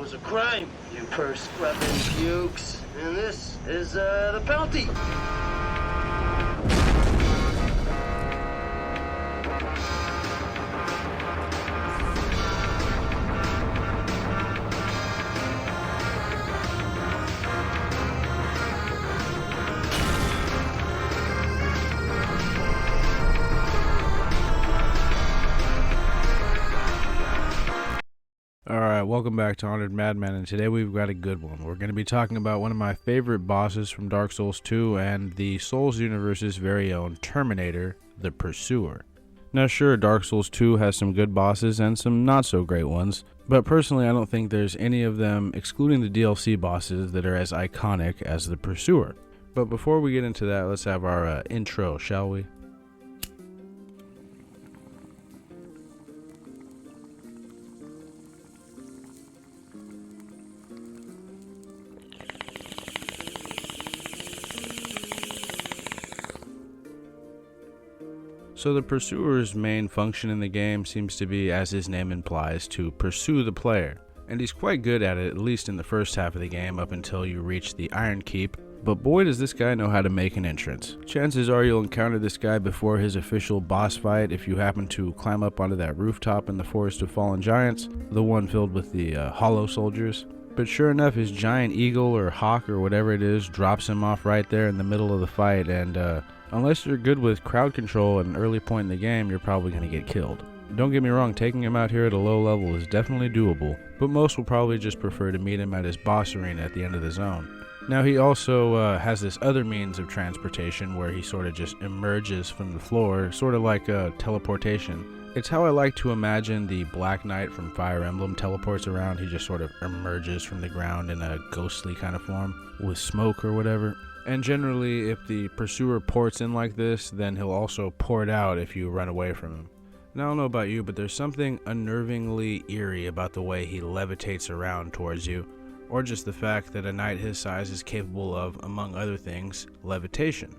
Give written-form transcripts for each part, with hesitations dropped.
was a crime, you purse-scrubbing pukes. And this is, the penalty. Alright, welcome back to Honored Madman, and today we've got a good one. We're going to be talking about one of my favorite bosses from Dark Souls 2 and the Souls universe's very own Terminator, the Pursuer. Now sure, Dark Souls 2 has some good bosses and some not so great ones, but personally I don't think there's any of them, excluding the DLC bosses, that are as iconic as the Pursuer. But before we get into that, let's have our intro, shall we? So the Pursuer's main function in the game seems to be, as his name implies, to pursue the player. And he's quite good at it, at least in the first half of the game up until you reach the Iron Keep. But boy does this guy know how to make an entrance. Chances are you'll encounter this guy before his official boss fight if you happen to climb up onto that rooftop in the Forest of Fallen Giants, the one filled with the Hollow Soldiers. But sure enough, his giant eagle or hawk or whatever it is drops him off right there in the middle of the fight, and unless you're good with crowd control at an early point in the game, you're probably going to get killed. Don't get me wrong, taking him out here at a low level is definitely doable, but most will probably just prefer to meet him at his boss arena at the end of the zone. Now he also has this other means of transportation where he sort of just emerges from the floor, sort of like teleportation. It's how I like to imagine the Black Knight from Fire Emblem teleports around. He just sort of emerges from the ground in a ghostly kind of form with smoke or whatever. And generally, if the Pursuer ports in like this, then he'll also port out if you run away from him. Now, I don't know about you, but there's something unnervingly eerie about the way he levitates around towards you, or just the fact that a knight his size is capable of, among other things, levitation.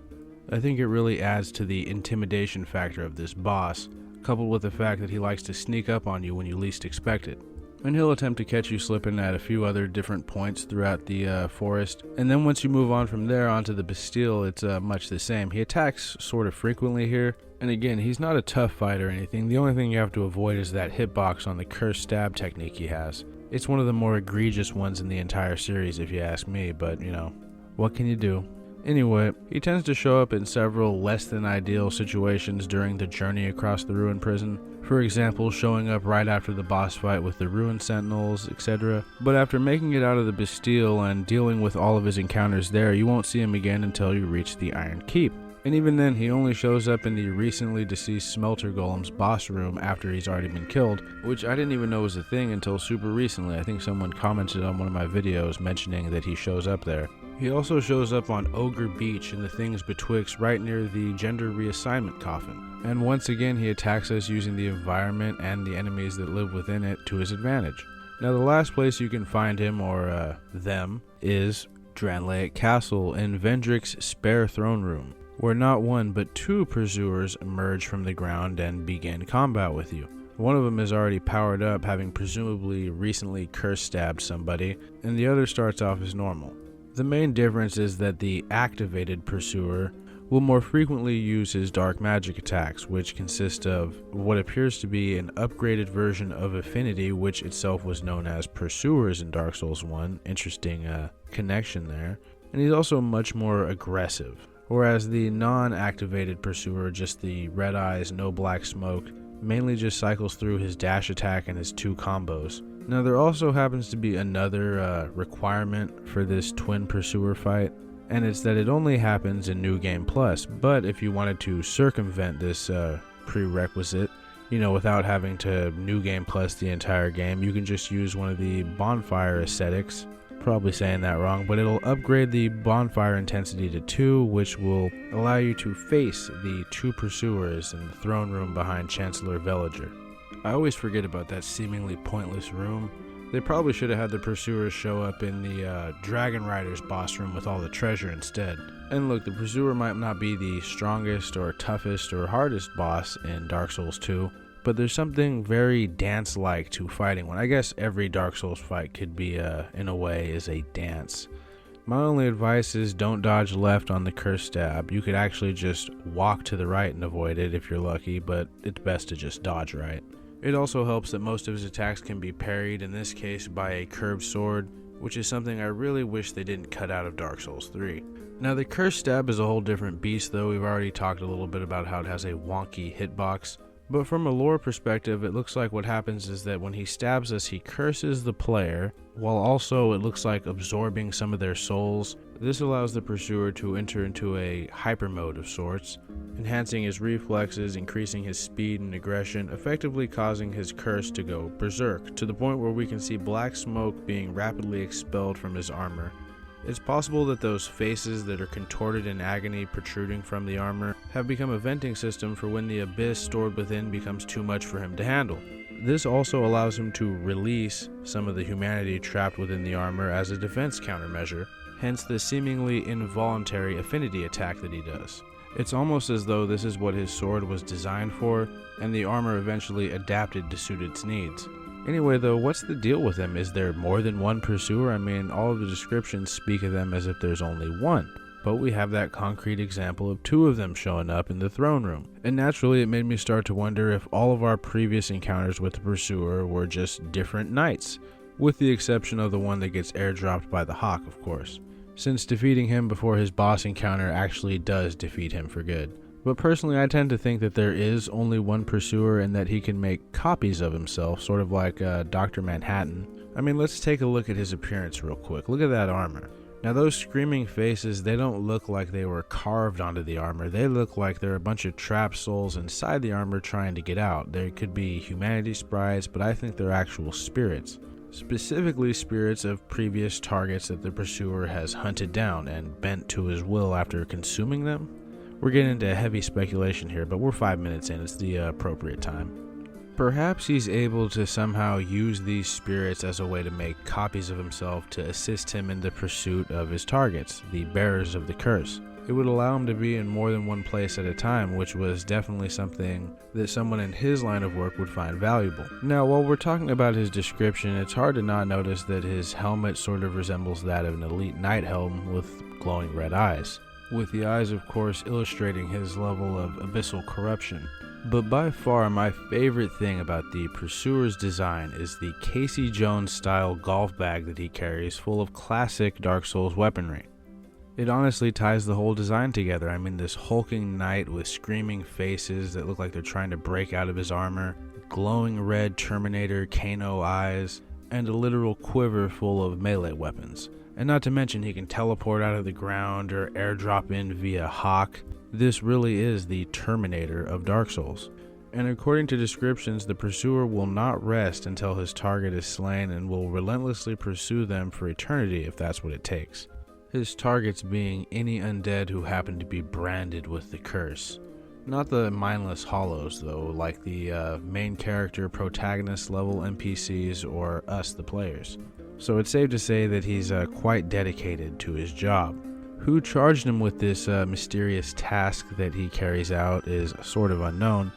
I think it really adds to the intimidation factor of this boss, coupled with the fact that he likes to sneak up on you when you least expect it. And he'll attempt to catch you slipping at a few other different points throughout the forest. And then once you move on from there onto the Bastille, it's much the same. He attacks sort of frequently here. And again, he's not a tough fight or anything. The only thing you have to avoid is that hitbox on the curse stab technique he has. It's one of the more egregious ones in the entire series if you ask me, but you know, what can you do? Anyway, he tends to show up in several less than ideal situations during the journey across the Ruin Prison. For example, showing up right after the boss fight with the Ruin Sentinels, etc. But after making it out of the Bastille and dealing with all of his encounters there, you won't see him again until you reach the Iron Keep. And even then, he only shows up in the recently deceased Smelter Golem's boss room after he's already been killed, which I didn't even know was a thing until super recently. I think someone commented on one of my videos mentioning that he shows up there. He also shows up on Ogre Beach in the Things Betwixt right near the Gender Reassignment Coffin. And once again he attacks us using the environment and the enemies that live within it to his advantage. Now the last place you can find him, or them, is Dranlaet Castle in Vendrick's spare throne room, where not one but two Pursuers emerge from the ground and begin combat with you. One of them is already powered up, having presumably recently curse stabbed somebody, and the other starts off as normal. The main difference is that the activated Pursuer will more frequently use his dark magic attacks, which consist of what appears to be an upgraded version of Affinity, which itself was known as Pursuers in Dark Souls 1. Interesting connection there. And he's also much more aggressive, whereas the non-activated Pursuer, just the red eyes, no black smoke, mainly just cycles through his dash attack and his two combos. Now there also happens to be another requirement for this twin Pursuer fight, and it's that it only happens in New Game Plus. But if you wanted to circumvent this prerequisite, you know, without having to New Game Plus the entire game, you can just use one of the bonfire aesthetics. Probably saying that wrong, but it'll upgrade the bonfire intensity to 2, which will allow you to face the two Pursuers in the throne room behind Chancellor Velager. I always forget about that seemingly pointless room. They probably should have had the Pursuers show up in the Dragon Riders boss room with all the treasure instead. And look, the Pursuer might not be the strongest or toughest or hardest boss in Dark Souls 2, but there's something very dance-like to fighting one. I guess every Dark Souls fight could be, in a way, is a dance. My only advice is don't dodge left on the curse stab. You could actually just walk to the right and avoid it if you're lucky, but it's best to just dodge right. It also helps that most of his attacks can be parried, in this case by a curved sword, which is something I really wish they didn't cut out of Dark Souls 3. Now the curse stab is a whole different beast though. We've already talked a little bit about how it has a wonky hitbox, but from a lore perspective it looks like what happens is that when he stabs us he curses the player, while also it looks like absorbing some of their souls. This allows the pursuer to enter into a hyper mode of sorts, enhancing his reflexes, increasing his speed and aggression, effectively causing his curse to go berserk, to the point where we can see black smoke being rapidly expelled from his armor. It's possible that those faces that are contorted in agony protruding from the armor have become a venting system for when the abyss stored within becomes too much for him to handle. This also allows him to release some of the humanity trapped within the armor as a defense countermeasure, hence the seemingly involuntary affinity attack that he does. It's almost as though this is what his sword was designed for, and the armor eventually adapted to suit its needs. Anyway though, what's the deal with him? Is there more than one pursuer? I mean, all of the descriptions speak of them as if there's only one. But we have that concrete example of two of them showing up in the throne room. And naturally it made me start to wonder if all of our previous encounters with the pursuer were just different knights, with the exception of the one that gets airdropped by the hawk, of course, since defeating him before his boss encounter actually does defeat him for good. But personally, I tend to think that there is only one pursuer and that he can make copies of himself, sort of like Dr. Manhattan. I mean, let's take a look at his appearance real quick. Look at that armor. Now those screaming faces, they don't look like they were carved onto the armor. They look like they're a bunch of trapped souls inside the armor trying to get out. They could be humanity sprites, but I think they're actual spirits. Specifically spirits of previous targets that the pursuer has hunted down and bent to his will after consuming them. We're getting into heavy speculation here, but we're 5 minutes in. It's the appropriate time. Perhaps he's able to somehow use these spirits as a way to make copies of himself to assist him in the pursuit of his targets, the bearers of the curse. It would allow him to be in more than one place at a time, which was definitely something that someone in his line of work would find valuable. Now, while we're talking about his description, it's hard to not notice that his helmet sort of resembles that of an elite knight helm with glowing red eyes, with the eyes of course illustrating his level of abyssal corruption. But by far my favorite thing about the pursuer's design is the Casey Jones style golf bag that he carries, full of classic Dark Souls weaponry. It honestly ties the whole design together. I mean, this hulking knight with screaming faces that look like they're trying to break out of his armor, glowing red Terminator Kano eyes, and a literal quiver full of melee weapons. And not to mention he can teleport out of the ground or airdrop in via hawk. This really is the Terminator of Dark Souls. And according to descriptions, the pursuer will not rest until his target is slain and will relentlessly pursue them for eternity if that's what it takes. His targets being any undead who happen to be branded with the curse. Not the mindless hollows though, like the main character protagonist level NPCs or us the players. So it's safe to say that he's quite dedicated to his job. Who charged him with this mysterious task that he carries out is sort of unknown,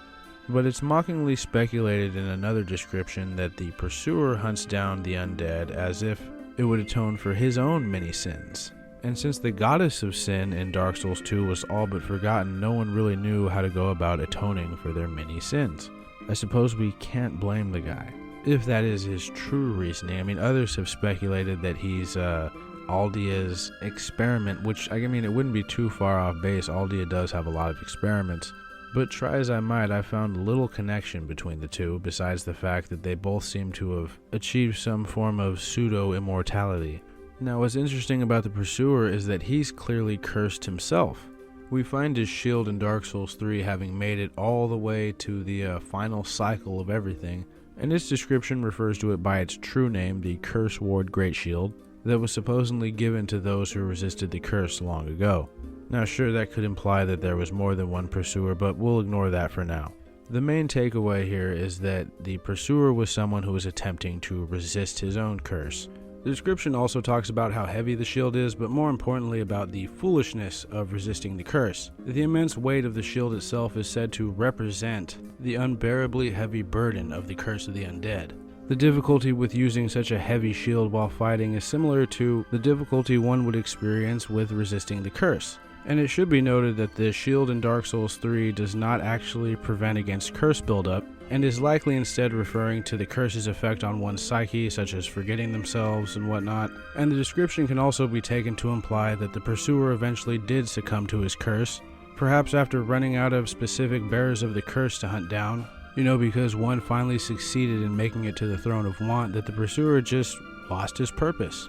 but it's mockingly speculated in another description that the pursuer hunts down the undead as if it would atone for his own many sins. And since the goddess of sin in Dark Souls 2 was all but forgotten, no one really knew how to go about atoning for their many sins. I suppose we can't blame the guy, if that is his true reasoning. I mean, others have speculated that he's Aldia's experiment, which, I mean, it wouldn't be too far off base. Aldia does have a lot of experiments, but try as I might, I found little connection between the two, besides the fact that they both seem to have achieved some form of pseudo-immortality. Now, what's interesting about the pursuer is that he's clearly cursed himself. We find his shield in Dark Souls 3 having made it all the way to the final cycle of everything, and its description refers to it by its true name, the Curse Ward Great Shield, that was supposedly given to those who resisted the curse long ago. Now sure, that could imply that there was more than one pursuer, but we'll ignore that for now. The main takeaway here is that the pursuer was someone who was attempting to resist his own curse. The description also talks about how heavy the shield is, but more importantly about the foolishness of resisting the curse. The immense weight of the shield itself is said to represent the unbearably heavy burden of the curse of the undead. The difficulty with using such a heavy shield while fighting is similar to the difficulty one would experience with resisting the curse. And it should be noted that the shield in Dark Souls 3 does not actually prevent against curse buildup, and is likely instead referring to the curse's effect on one's psyche, such as forgetting themselves and whatnot. And the description can also be taken to imply that the pursuer eventually did succumb to his curse, perhaps after running out of specific bearers of the curse to hunt down. Because one finally succeeded in making it to the Throne of Want, that the pursuer just lost his purpose.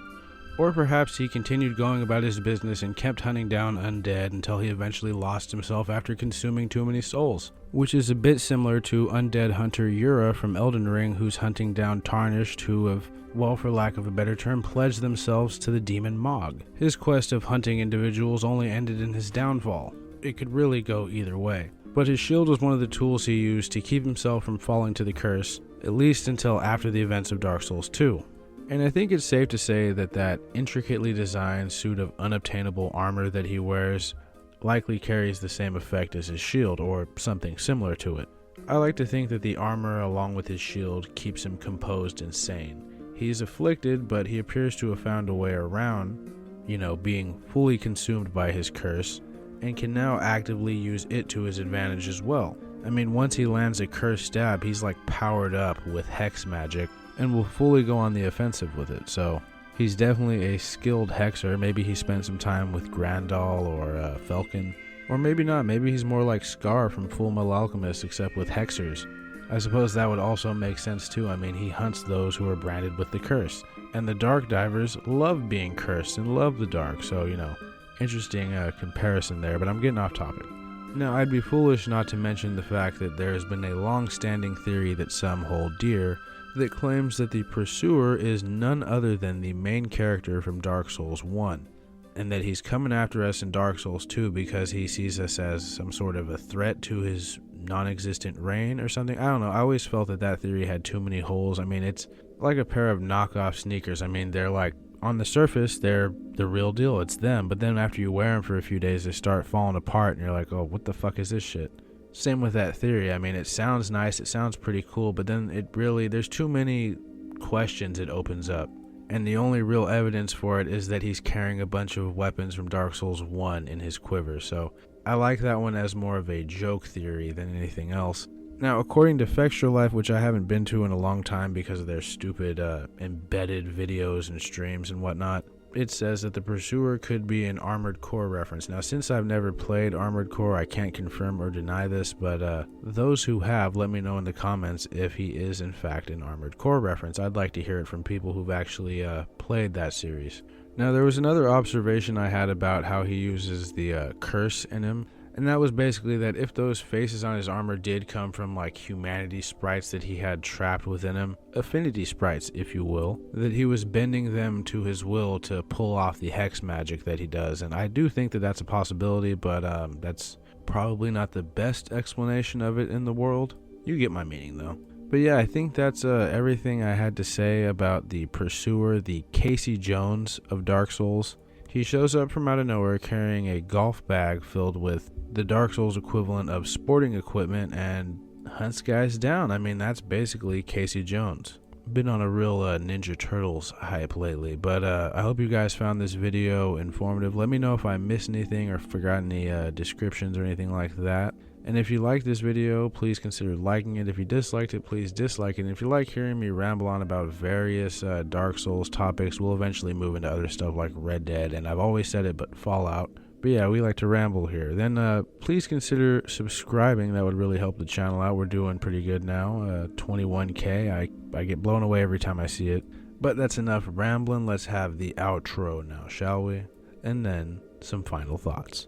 Or perhaps he continued going about his business and kept hunting down undead until he eventually lost himself after consuming too many souls, which is a bit similar to undead hunter Yura from Elden Ring, who's hunting down Tarnished who have, well, for lack of a better term, pledged themselves to the demon Mog. His quest of hunting individuals only ended in his downfall. It could really go either way. But his shield was one of the tools he used to keep himself from falling to the curse, at least until after the events of Dark Souls 2. And I think it's safe to say that that intricately designed suit of unobtainable armor that he wears likely carries the same effect as his shield, or something similar to it. I like to think that the armor along with his shield keeps him composed and sane. He's afflicted, but he appears to have found a way around, being fully consumed by his curse, and can now actively use it to his advantage as well. Once he lands a cursed stab, he's like powered up with hex magic, and will fully go on the offensive with it. So he's definitely a skilled hexer. Maybe he spent some time with Grandal or Falcon, or maybe not. Maybe he's more like Scar from Full Metal Alchemist, except with hexers. I suppose that would also make sense too. He hunts those who are branded with the curse, and the Dark Divers love being cursed and love the dark. So interesting comparison there, but I'm getting off topic. Now, I'd be foolish not to mention the fact that there has been a long-standing theory that some hold dear that claims that the pursuer is none other than the main character from Dark Souls 1, and that he's coming after us in Dark Souls 2 because he sees us as some sort of a threat to his non-existent reign or something. I don't know. I always felt that theory had too many holes. It's like a pair of knockoff sneakers. They're like, on the surface, they're the real deal. It's them. But then after you wear them for a few days, they start falling apart, and you're like, oh, what the fuck is this shit? Same with that theory. It sounds nice, it sounds pretty cool, but then there's too many questions it opens up. And the only real evidence for it is that he's carrying a bunch of weapons from Dark Souls 1 in his quiver. So I like that one as more of a joke theory than anything else. Now, according to Fextra Life, which I haven't been to in a long time because of their stupid embedded videos and streams and whatnot, it says that the pursuer could be an Armored Core reference. Now, since I've never played Armored Core, I can't confirm or deny this, but those who have, let me know in the comments if he is in fact an Armored Core reference. I'd like to hear it from people who've actually played that series. Now, there was another observation I had about how he uses the curse in him. And that was basically that if those faces on his armor did come from like humanity sprites that he had trapped within him, affinity sprites if you will, that he was bending them to his will to pull off the hex magic that he does. And I do think that that's a possibility, but that's probably not the best explanation of it in the world. You get my meaning though. But yeah, I think that's everything I had to say about the pursuer, the Casey Jones of Dark Souls. He shows up from out of nowhere carrying a golf bag filled with the Dark Souls equivalent of sporting equipment and hunts guys down. That's basically Casey Jones. Been on a real Ninja Turtles hype lately, but I hope you guys found this video informative. Let me know if I missed anything or forgot any descriptions or anything like that. And if you liked this video, please consider liking it. If you disliked it, please dislike it. And if you like hearing me ramble on about various Dark Souls topics, we'll eventually move into other stuff like Red Dead, and I've always said it, but Fallout. But yeah, we like to ramble here. Then please consider subscribing. That would really help the channel out. We're doing pretty good now. 21K. I get blown away every time I see it. But that's enough rambling. Let's have the outro now, shall we? And then some final thoughts.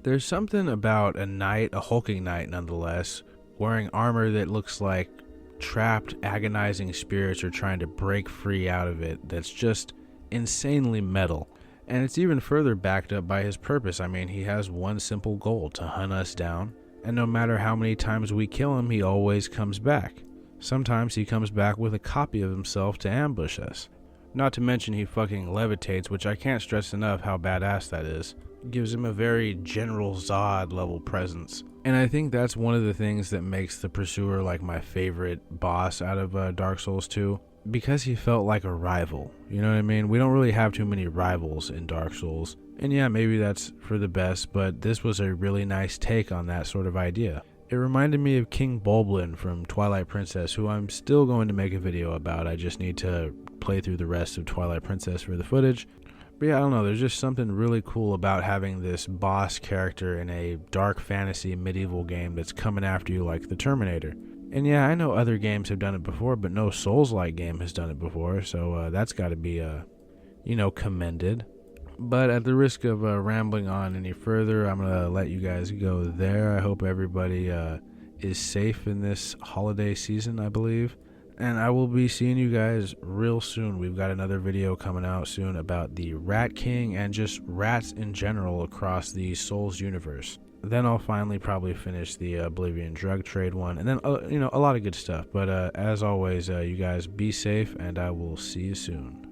There's something about a knight, a hulking knight nonetheless, wearing armor that looks like trapped, agonizing spirits are trying to break free out of it that's just insanely metal. And it's even further backed up by his purpose. I mean, he has one simple goal: to hunt us down. And no matter how many times we kill him, he always comes back. Sometimes he comes back with a copy of himself to ambush us. Not to mention he fucking levitates, which I can't stress enough how badass that is. Gives him a very General Zod level presence. And I think that's one of the things that makes the Pursuer like my favorite boss out of Dark Souls 2. Because he felt like a rival. You know what I mean? We don't really have too many rivals in Dark Souls. And yeah, maybe that's for the best, but this was a really nice take on that sort of idea. It reminded me of King Bulblin from Twilight Princess, who I'm still going to make a video about. I just need to play through the rest of Twilight Princess for the footage. But yeah, I don't know, there's just something really cool about having this boss character in a dark fantasy medieval game that's coming after you like the Terminator. And yeah, I know other games have done it before, but no Souls-like game has done it before, so that's got to be, commended. But at the risk of rambling on any further, I'm going to let you guys go there. I hope everybody is safe in this holiday season, I believe. And I will be seeing you guys real soon. We've got another video coming out soon about the Rat King and just rats in general across the Souls universe. Then I'll finally probably finish the Oblivion drug trade one. And then, a lot of good stuff. But as always, you guys be safe, and I will see you soon.